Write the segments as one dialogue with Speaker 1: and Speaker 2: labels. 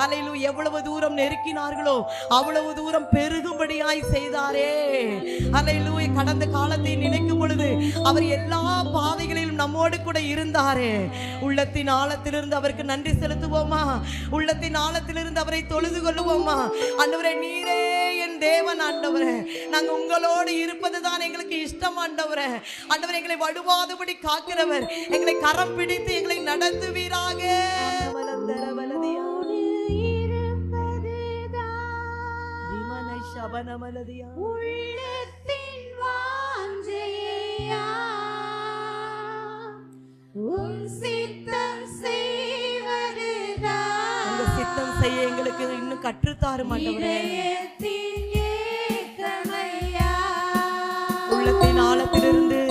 Speaker 1: அல்லேலூயா. எவ்வளவு தூரம் நெருக்கினார்களோ அவ்வளவு தூரம் பெருகும்படியாய் செய்தாரே. அல்லேலூயா. கடந்த காலத்தை நினைக்கும் பொழுது அவர் எல்லா பாதைகளிலும் நம்மோடு கூட இருந்தாரே. உள்ளத்தின் ஆழத்திலிருந்து அவருக்கு நன்றி செலுத்துவோமா? உள்ளத்தின் ஆழத்திலிருந்து அவரை தொழுது கொள்ளுவோமா? ஆண்டவரே, நீரே என் தேவன். ஆண்டவரே, நாங்க உங்களோடு இருப்பதுதான் எங்களுக்கு இஷ்டம். ஆண்டவரே, ஆண்டவரே, எங்களை வடுவாதபடி காக்கிறவர், எங்களை கரம் பிடித்து எங்களை நடத்துவீராக.
Speaker 2: உள்ளத்தின் வாஞ்சையா உன் சித்தம் செய்வதுதான்.
Speaker 1: உங்க சித்தம் செய்ய எங்களுக்கு இன்னும் கற்றுத்தாரும் ஆண்டவரே. உள்ளத்தின் ஆழத்திலிருந்து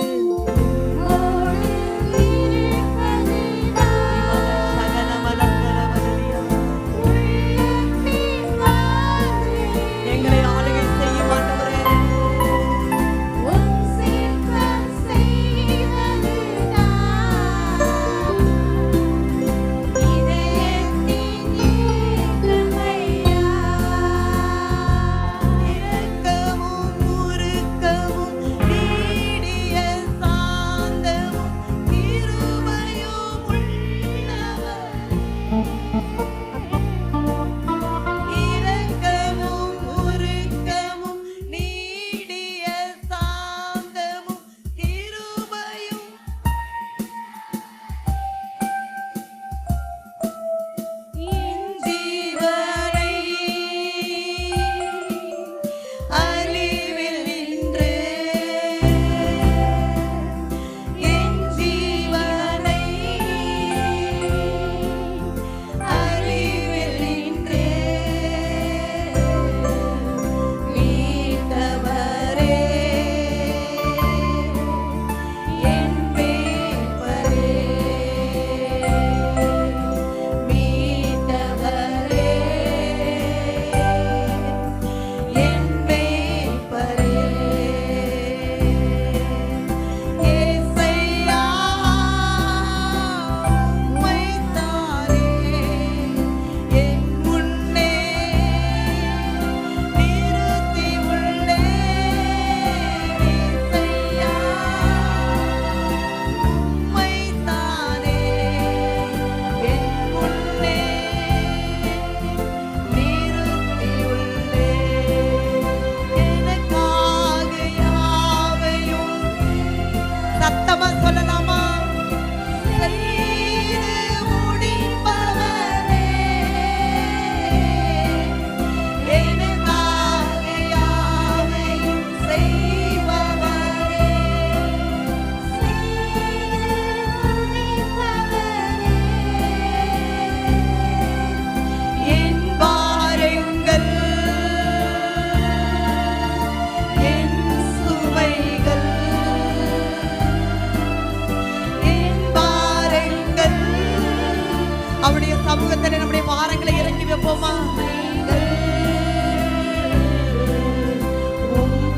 Speaker 1: சமூகத்தில் நம்முடைய பாரங்களை இறக்கி வைப்போமா?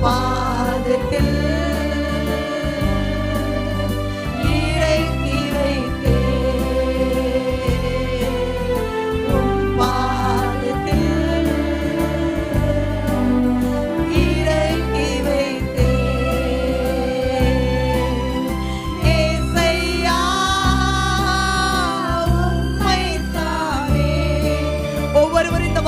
Speaker 1: பாதத்தில் இறக்கி வைத்தே, பாதத்தில் இறக்கி வைத்தே. ஏசையா ஒவ்வொருவரும் இந்த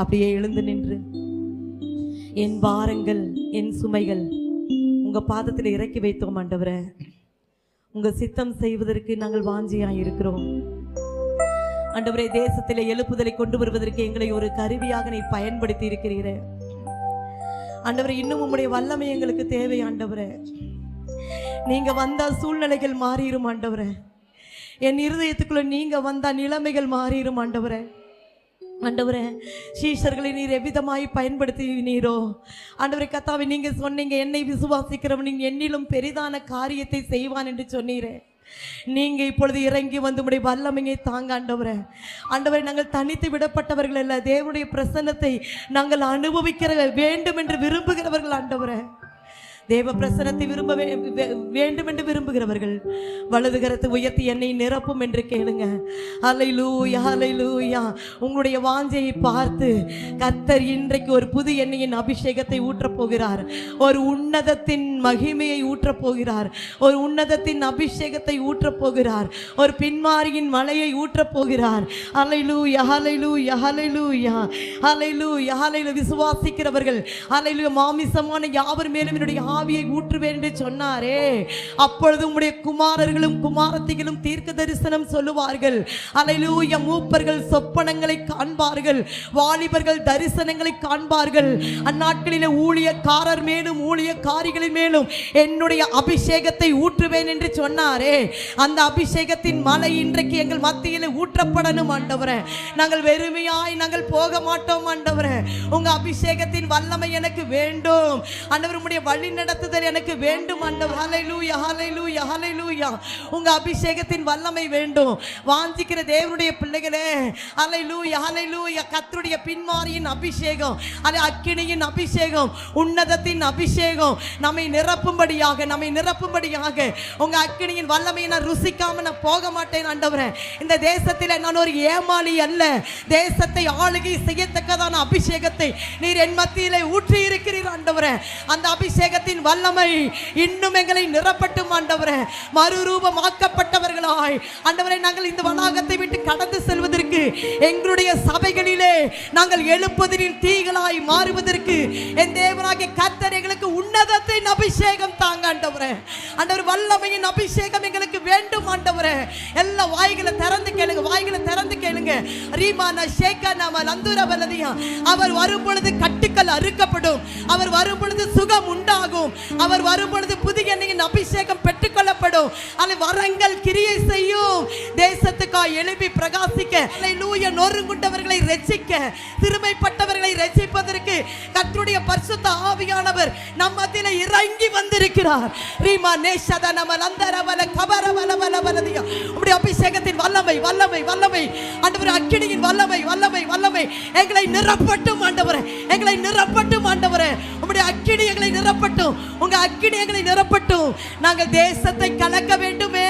Speaker 1: அப்படியே எழுந்து நின்று என் பாரங்கள் என் சுமைகள் உங்க பாதத்தில் இறக்கி வைத்தோம் ஆண்டவரே. உங்க சித்தம் செய்வதற்கு நாங்கள் வாஞ்சியாய் இருக்கிறோம் ஆண்டவரே. தேசத்திலே எழுப்புதலை கொண்டு வருவதற்கு எங்களை ஒரு கருவியாக நீ பயன்படுத்தி இருக்கிறீரே ஆண்டவரே. இன்னும் உம்முடைய வல்லமை எங்களுக்கு தேவை ஆண்டவரே. நீங்க வந்தா சூழ்நிலைகள் மாறிடும் ஆண்டவரே. என் இருதயத்துக்குள்ள நீங்க வந்தா நிலைமைகள் மாறிடும் ஆண்டவரே. ஆண்டவரே, சீஷர்களை நீர் எவ்விதமாய் பயன்படுத்தினீரோ ஆண்டவரே கர்த்தாவே, நீங்க சொன்னீங்க என்னை விசுவாசிக்கிறவன் என்னிலும் பெரிதான காரியத்தை செய்வான் என்று சொன்னீரே. நீங்க இப்பொழுது இறங்கி வந்து உடைய வல்லமையை தாங்க ஆண்டவரே. ஆண்டவரே, நாங்கள் தனித்து விடப்பட்டவர்கள் அல்ல, தேவனுடைய பிரசன்னத்தை நாங்கள் அனுபவிக்கிற வேண்டும் என்று விரும்புகிறவர்கள் ஆண்டவரே. தேவ பிரசனத்தை விரும்ப வேண்டும் என்று விரும்புகிறவர்கள் வலது கரத்தை உயர்த்தி என்னை நிரப்பும் என்று கேளுங்க. ஹல்லேலூயா, ஹல்லேலூயா. உங்களுடைய வாஞ்சையை பார்த்து கர்த்தர் இன்றைக்கு ஒரு புது எண்ணெயின் அபிஷேகத்தை ஊற்றப் போகிறார். ஒரு உன்னதத்தின் மகிமையை ஊற்றப் போகிறார். ஒரு உன்னதத்தின் அபிஷேகத்தை ஊற்றப் போகிறார். ஒரு பின்மாரியின் மலையை ஊற்றப் போகிறார். ஹல்லேலூயா, ஹல்லேலூயா, ஹல்லேலூயா, ஹல்லேலூயா, ஹல்லேலூயா. விசுவாசிக்கிறவர்கள் ஹல்லேலூயா மாமிசமான யாவர் மேலும் என்னுடைய ஆவியை ஊற்றுவேன் என்று சொன்னாரே. அப்பொழுது உம்முடைய குமாரர்களும் குமாரத்திகளும் தீர்க்க தரிசனம் சொல்லுவார்கள். ஹல்லேலூயா. மூப்பர்கள் சொப்பனங்களை காண்பார்கள், வாலிபர்கள் தரிசனங்களை காண்பார்கள். அந்நாட்களிலே ஊழியக்காரர் மேலும் ஊழியக்காரிகளின் மேலும் என்னுடைய அபிஷேகத்தை ஊற்றுவேன் என்று சொன்னாரே. அந்த அபிஷேகத்தின் மலை இன்றைக்கு எங்கள் மத்தியில் ஊற்றப்படணும் ஆண்டவரே. நாங்கள் வெறுமையாய் நாங்கள் போக மாட்டோம் ஆண்டவரே. உங்க அபிஷேகத்தின் வல்லமை எனக்கு வேண்டும் ஆண்டவர். உம்முடைய வழி நடத்துதல் எனக்கு வேண்டும் ஆண்டவர். ஹல்லேலூயா, ஹல்லேலூயா, ஹல்லேலூயா. உங்க அபிஷேகத்தின் வல்லமை வேண்டும். வாஞ்சிக்கிற தேவனுடைய பிள்ளைகளே, ஹல்லேலூயா, ஹல்லேலூயா. கர்த்தருடைய பின்மாரியின் அபிஷேகம், அது அக்கினியின் அபிஷேகம், உன்னதத்தின் அபிஷேகம் நம்மை நிரப்பும்படியாக உங்க அக்கினியின் வல்லமையை நான் ருசிக்காம நான் போக மாட்டேன் ஆண்டவரே. இந்த தேசத்தில் நான் ஒரு ஏமாளி அல்ல. தேசத்தை ஆளுகை செய்யத்தக்கதான அபிஷேகத்தை நீர் என் மத்தியிலே ஊற்றி இருக்கிறீர் ஆண்டவரே. அந்த அபிஷேகத்தின் வல்லமை இன்னும் எங்களை நிரப்பட்டும் ஆண்டவரே. மறுரூபமாக்கப்பட்டவர்களாய் ஆண்டவரே நாங்கள் இந்த வளாகத்தை விட்டு கடந்து செல்வதற்கு, எங்களுடைய சபைகளிலே நாங்கள் எழுப்புதலின் தீகளாய் மாறுவதற்கு என் தேவனாகிய கர்த்தர் எங்களுக்கு உன்னதத்தின் அபிஷேகம் தாங்க ஆண்டவரே. ஆண்டவர், வல்லமையின் அபிஷேகம் எங்களுக்கு வேண்டும் ஆண்டவரே. எல்லா வாய்களை திறந்து கேளுங்க, வாய்களை திறந்து கேளுங்க. ரீமானா ஷேகானா மலந்துரவலதியா. அவர் வரும் பொழுது கட்டுக்கள் அறுக்கப்படும். அவர் வரும் பொழுது சுகம் உண்டாகும். அவர் வரும் பொழுது புதிய எண்ணெயின் அபிஷேகம் பெற்றுக்கொள்ளப்படும். அது வரங்கள் கிரியை செய்யும். தேசத்துக்காய் எழுப்பி பிரகாசிக்க, ஹல்லேலூயா, நொறுங்குண்டவர்களை ரட்சிக்க, சிறுமைப்பட்டவர்களை ரட்சிப்பதற்கு கர்த்தருடைய பரிசுத்த ஆவியானவர் நம் மத்தியிலே இறங்கி வந்திருக்கிறார். ரீமா நேஷத நமலந்தரவல கபரவலவலவலதியா. உம்முடைய அபிஷேகத்தின் வல்லமை, வல்லமை, வல்லமை ஆண்டவரே. அக்கினியின் வல்லமை, வல்லமை, வல்லமை எங்களை நிரப்பட்டும் ஆண்டவரே. எங்களை நிரப்பட்டும் ஆண்டவரே. உம்முடைய அக்கினி எங்களை நிரப்பட்டும். உங்க அக்கினி எங்களை நிரப்பட்டும். நாங்கள் தேசத்தை கலக்க வேண்டுமே.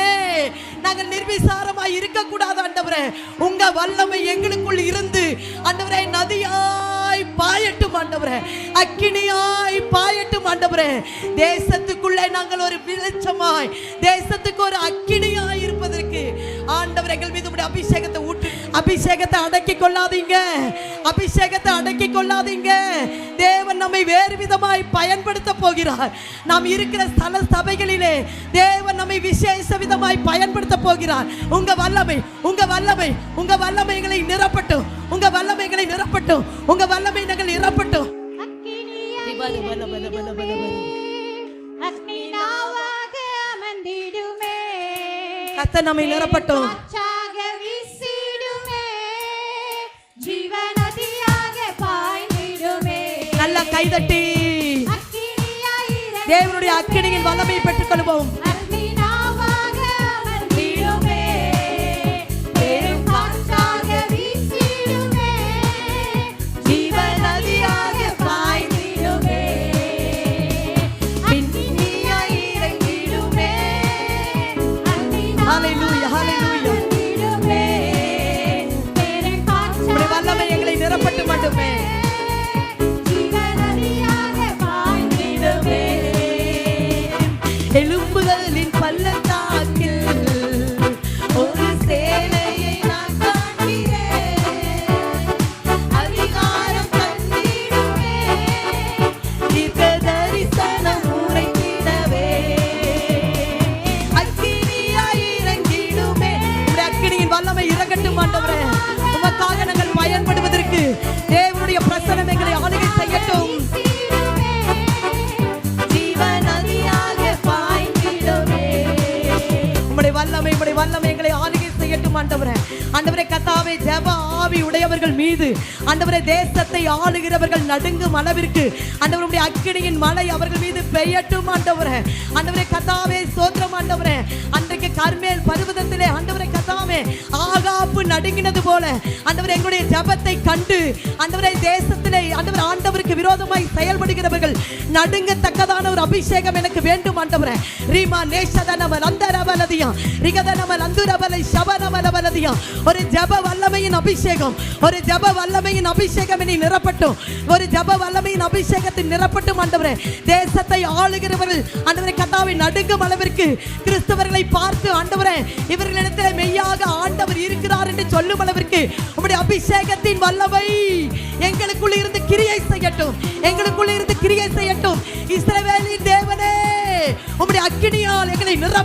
Speaker 1: நாங்கள் நிர்விசாரமாய் இருக்க கூடாது ஆண்டவரே. உங்க வல்லமை எங்களுக்குள் இருந்து ஆண்டவரே நதியாய் பாயட்டும் ஆண்டவரே. அக்கினியாய் பாயட்டும் ஆண்டவரே. தேசத்துக்குள்ளே நாங்கள் ஒரு வெளிச்சமாய், தேசத்துக்கு ஒரு அக்கினியாய் இருப்பதற்கு ஆண்டவர் எங்கள் மீது உம்முடைய அபிஷேகத்தை ஊற்று. அபிஷேகத்தை அடக்கி கொள்ளாதீங்க, அபிஷேகத்தை அடக்கி கொள்ளாதீங்க. தேவன் நம்மை வேறு விதமாய் பயன்படுத்த போகிறார். நாம் இருக்கிற ஸ்தல சபைகளிலே தேவன் நம்மை விசேஷ விதமாய் பயன்படுத்த போகிறார். உங்க வல்லமை, உங்க வல்லமை, உங்க வல்லமைகளை நிரப்பட்டும். உங்க வல்லமைகளை நிரப்பட்டும். உங்க வல்லமை நாங்கள் நிரப்பட்டும். கர்த்தர் நம்மை நிரப்பட்டும். நல்ல கைதட்டி தேவனுடைய அக்கினியின் வல்லமையை பெற்றுக் கொள்வோம். ஹல்லேலூயா, ஹல்லேலூயா. உம்முடைய வல்லமை எங்களை நிரப்பட்டும் ஆண்டவரே. எழும்புதல் பெய்யட்டும் ஆண்டவரே. ஆண்டவரே கர்த்தாவே, ஜெப ஆவி உடையவர்கள் மீது ஆண்டவரே, தேசத்தை ஆளுகிறவர்கள் நடுங்கும் அளவிற்கு ஆண்டவருடைய அக்கினியின் மழை அவர்கள் மீது பெய்யட்டும் ஆண்டவரே. ஆண்டவரே கர்த்தாவே, ஸ்தோத்திரம் ஆண்டவரே. அன்றைக்கு கர்மேல் பர்வதத்திலே ஆண்டவரே கர்த்தாவே, ஆகாப்பு நடுங்கினது போல ஆண்டவரே, எங்களுடைய ஜெபத்தை கண்டு ஆண்டவரே, தேசத்திலே ஆண்டவர் ஆண்டவருக்கு விரோதமாய் செயல்படுகிறவர்கள் நடுங்கத்தக்கதான ஒரு அபிஷேகம் எனக்கு வேண்டும் ஆண்டவரே. ரீமா நேஷதனவல் அந்தரவலதியா ரிகதனவல் அந்துரவலை ஷபனவலவலதியா. ஒரு ஜெப வல்லமையின் அபிஷேகம், ஒரு ஜெப வல்லமையின் அபிஷேகம் என்னை நிரப்பட்டும். ஒரு ஜெப வல்லமையின் அபிஷேகத்தை நிரப்பட்டும் ஆண்டவரே. தேசத்தை ஆளுகிறவர்கள் ஆண்டவரே கர்த்தாவே, நடுங்கும் அளவிற்கு கிறிஸ்தவர்களை பார்த்து ஆண்டவரே, இவர்களிடத்தில் மெய்யாக ஆண்டவர் இருக்கிறார் என்று சொல்லும் அளவிற்கு உம்முடைய அபிஷேகத்தின் வல்லமை எங்களுக்குள்ள இருந்து கிரியை செய்யட்டும், எங்களுக்குள்ள இருந்து கிரியை செய்யட்டும். இஸ்ரவேலின் தேவனே, உம்முடைய அக்கினியால் எங்களை நிரப்ப